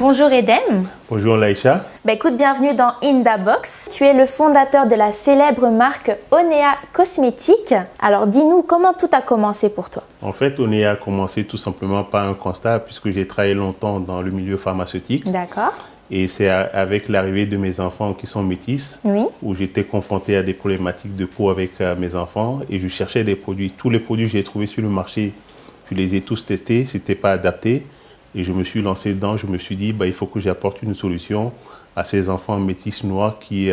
Bonjour Edem. Bonjour Laïcha. Écoute, bienvenue dans In Da Box. Tu es le fondateur de la célèbre marque Onea Cosmétiques. Alors dis-nous, comment tout a commencé pour toi? En fait, Onea a commencé tout simplement par un constat puisque j'ai travaillé longtemps dans le milieu pharmaceutique. D'accord. Et c'est avec l'arrivée de mes enfants qui sont métis, Oui. où j'étais confronté à des problématiques de peau avec mes enfants et je cherchais des produits. Tous les produits que j'ai trouvés sur le marché, je les ai tous testés, ce n'était pas adapté. Et je me suis lancé dedans, je me suis dit, il faut que j'apporte une solution à ces enfants métis noirs qui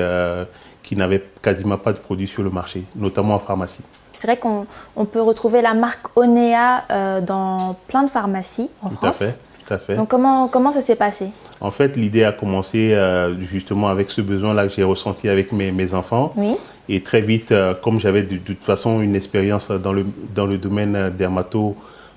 n'avaient quasiment pas de produits sur le marché, notamment en pharmacie. C'est vrai qu'on peut retrouver la marque Onea dans plein de pharmacies en France. Tout à fait. Tout à fait. Donc comment ça s'est passé? En fait, l'idée a commencé justement avec ce besoin-là que j'ai ressenti avec mes enfants. Oui. Et très vite, comme j'avais de toute façon une expérience dans le domaine dermato,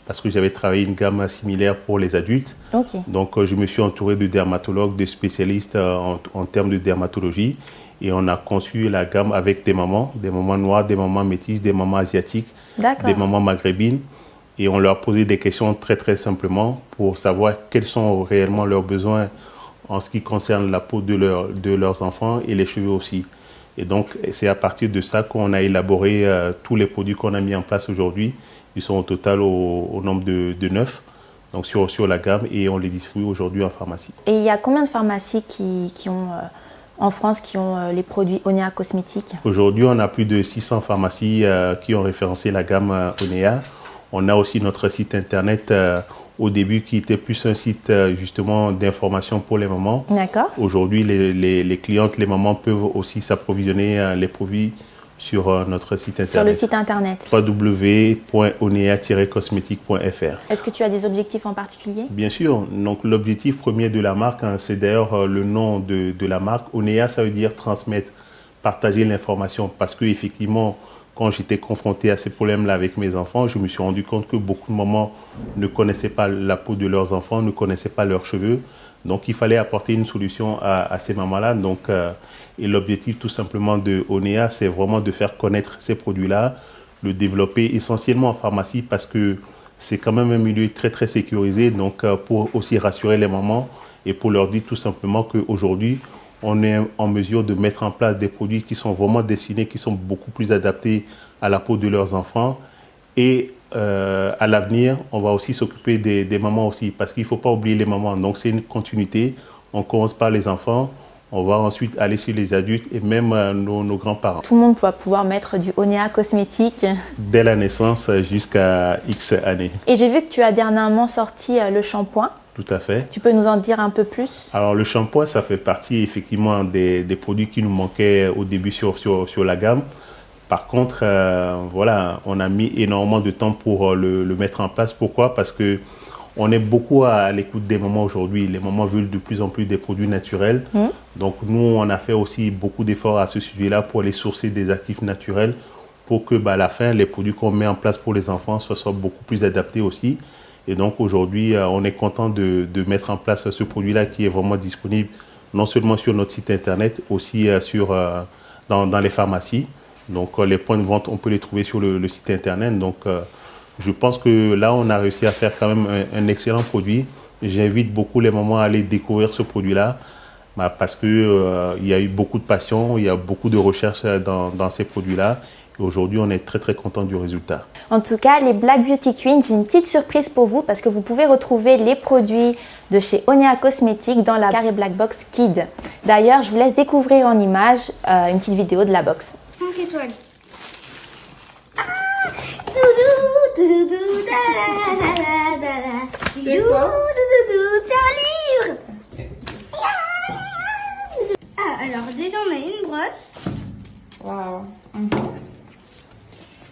parce que j'avais travaillé une gamme similaire pour les adultes. Okay. Donc, je me suis entouré de dermatologues, de spécialistes en termes de dermatologie. Et on a conçu la gamme avec des mamans noires, des mamans métisses, des mamans asiatiques, des mamans maghrébines. Et on leur posait des questions très très simplement pour savoir quels sont réellement leurs besoins en ce qui concerne la peau de leurs enfants et les cheveux aussi. Et donc c'est à partir de ça qu'on a élaboré tous les produits qu'on a mis en place aujourd'hui. Ils sont au total au nombre de 9 donc sur la gamme et on les distribue aujourd'hui en pharmacie. Et il y a combien de pharmacies qui ont en France qui ont les produits Onea Cosmétiques? Aujourd'hui, on a plus de 600 pharmacies qui ont référencé la gamme Onea. On a aussi notre site internet au début qui était plus un site justement d'information pour les mamans. D'accord. Aujourd'hui, les clientes, les mamans peuvent aussi s'approvisionner les produits sur notre site internet. Sur le site internet. www.onea-cosmétique.fr. Est-ce que tu as des objectifs en particulier? Bien sûr. Donc l'objectif premier de la marque, c'est d'ailleurs le nom de la marque. Onea, ça veut dire transmettre, partager l'information parce que effectivement, quand j'étais confronté à ces problèmes-là avec mes enfants, je me suis rendu compte que beaucoup de mamans ne connaissaient pas la peau de leurs enfants, ne connaissaient pas leurs cheveux. Donc, il fallait apporter une solution à ces mamans-là. Donc, et l'objectif tout simplement de Onea, c'est vraiment de faire connaître ces produits-là, le développer essentiellement en pharmacie parce que c'est quand même un milieu très, très sécurisé. Donc, pour aussi rassurer les mamans et pour leur dire tout simplement qu'aujourd'hui, on est en mesure de mettre en place des produits qui sont vraiment destinés, qui sont beaucoup plus adaptés à la peau de leurs enfants. Et à l'avenir, on va aussi s'occuper des mamans aussi, parce qu'il ne faut pas oublier les mamans. Donc c'est une continuité. On commence par les enfants, on va ensuite aller sur les adultes et même nos grands-parents. Tout le monde va pouvoir mettre du Onea Cosmétique. Dès la naissance jusqu'à X années. Et j'ai vu que tu as dernièrement sorti le shampoing. Tout à fait. Tu peux nous en dire un peu plus? Alors le shampoing, ça fait partie effectivement des produits qui nous manquaient au début sur la gamme. Par contre, voilà, on a mis énormément de temps pour le mettre en place. Pourquoi? Parce que on est beaucoup à l'écoute des mamans aujourd'hui. Les mamans veulent de plus en plus des produits naturels. Donc nous, on a fait aussi beaucoup d'efforts à ce sujet-là pour aller sourcer des actifs naturels pour que à la fin, les produits qu'on met en place pour les enfants soient beaucoup plus adaptés aussi. Et donc aujourd'hui, on est content de mettre en place ce produit-là qui est vraiment disponible non seulement sur notre site internet, aussi dans les pharmacies. Donc les points de vente, on peut les trouver sur le site internet. Donc je pense que là, on a réussi à faire quand même un excellent produit. J'invite beaucoup les mamans à aller découvrir ce produit-là parce qu'il y a eu beaucoup de passion, il y a beaucoup de recherches dans ces produits-là. Et aujourd'hui, on est très très content du résultat. En tout cas, les Black Beauty Queen, j'ai une petite surprise pour vous parce que vous pouvez retrouver les produits de chez Onea Cosmétiques dans la Carré Black Box Kid. D'ailleurs, je vous laisse découvrir en images une petite vidéo de la box. 5 étoiles. Doudou, doudou, da la la la la la. C'est quoi? Doudou, c'est un livre. Ah, alors déjà on a une brosse. Waouh.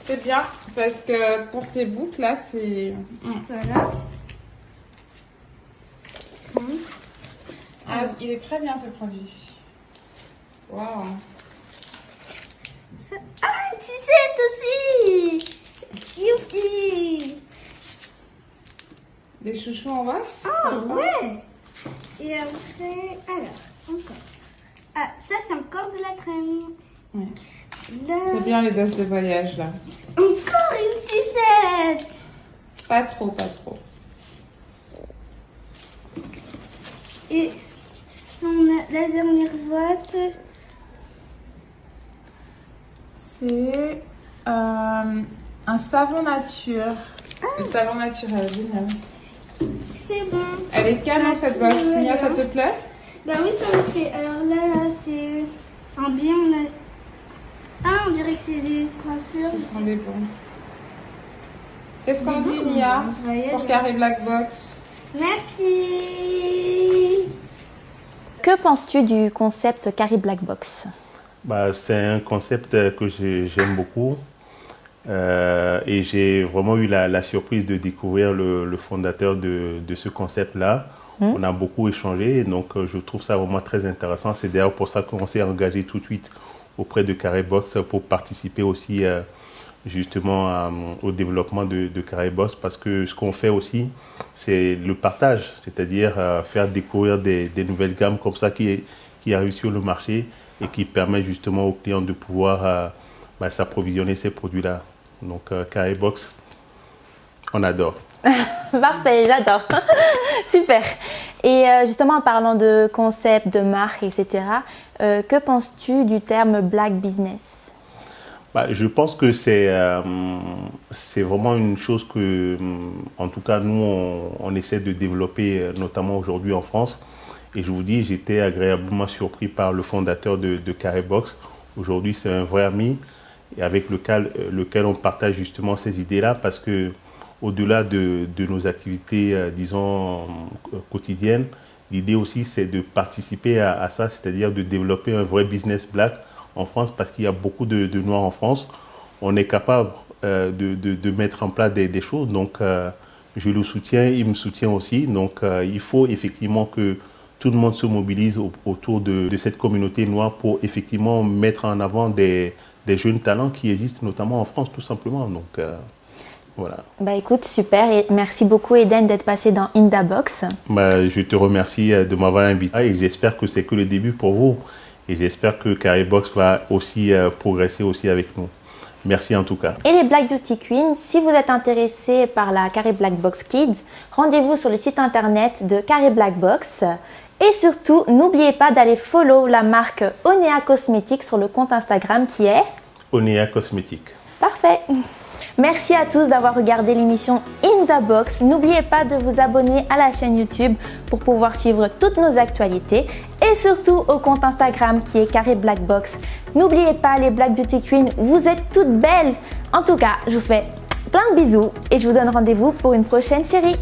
C'est bien parce que pour tes boucles là, c'est. Voilà. Ah, il est très bien ce produit. Waouh. Ah, une sucette aussi. Youpi. Des chouchous en wax. Ah ouais. Et après, alors, encore. Ah, ça c'est encore de la crème. Ouais. Là. C'est bien les doses de voyage là. Encore une sucette. Pas trop, pas trop. Et on a la dernière boîte. C'est un savon nature. Le savon naturel, génial. C'est bon. Elle est canon cette boîte. Mia, ça te plaît? Bah oui, ça me plaît. Alors là, c'est un bien. Ah, on dirait que c'est des coiffures. Ce sont des bons. Qu'est-ce qu'on dit, Mia, pour Carré Black Box? Merci. Que penses-tu du concept Carré Black Box? Bah, c'est un concept que j'aime beaucoup. Et j'ai vraiment eu la surprise de découvrir le fondateur de ce concept-là. On a beaucoup échangé, donc je trouve ça vraiment très intéressant. C'est d'ailleurs pour ça qu'on s'est engagé tout de suite auprès de Carré Box pour participer aussi justement au développement de Carré Box, parce que ce qu'on fait aussi, c'est le partage, c'est-à-dire faire découvrir des nouvelles gammes comme ça qui arrivent sur le marché et qui permettent justement aux clients de pouvoir s'approvisionner ces produits-là. Donc Carré Box, on adore. Parfait, j'adore. Super. Et justement, en parlant de concept, de marque, etc., que penses-tu du terme Black Business? Je pense que c'est vraiment une chose que, en tout cas, nous, on essaie de développer, notamment aujourd'hui en France. Et je vous dis, j'étais agréablement surpris par le fondateur de Carré Box. Aujourd'hui, c'est un vrai ami et avec lequel on partage justement ces idées-là, parce que au-delà de nos activités, disons, quotidiennes, l'idée aussi, c'est de participer à ça, c'est-à-dire de développer un vrai business black en France, parce qu'il y a beaucoup de Noirs en France. On est capable de mettre en place des choses, donc je le soutiens, il me soutient aussi. Donc il faut effectivement que tout le monde se mobilise autour de cette communauté noire pour effectivement mettre en avant des jeunes talents qui existent notamment en France, tout simplement. Donc voilà. Bah écoute, super, et merci beaucoup Eden d'être passé dans Indabox. Je te remercie de m'avoir invité et j'espère que c'est que le début pour vous. Et j'espère que Carré Box va aussi progresser aussi avec nous. Merci en tout cas. Et les Black Beauty Queens, si vous êtes intéressés par la Carré Black Box Kids, rendez-vous sur le site internet de Carré Black Box. Et surtout, n'oubliez pas d'aller follow la marque Onea Cosmetics sur le compte Instagram qui est Onea Cosmetics. Parfait. Merci à tous d'avoir regardé l'émission Indabox. N'oubliez pas de vous abonner à la chaîne YouTube pour pouvoir suivre toutes nos actualités et surtout au compte Instagram qui est Carré Black Box. N'oubliez pas les Black Beauty Queens, vous êtes toutes belles. En tout cas, je vous fais plein de bisous et je vous donne rendez-vous pour une prochaine série.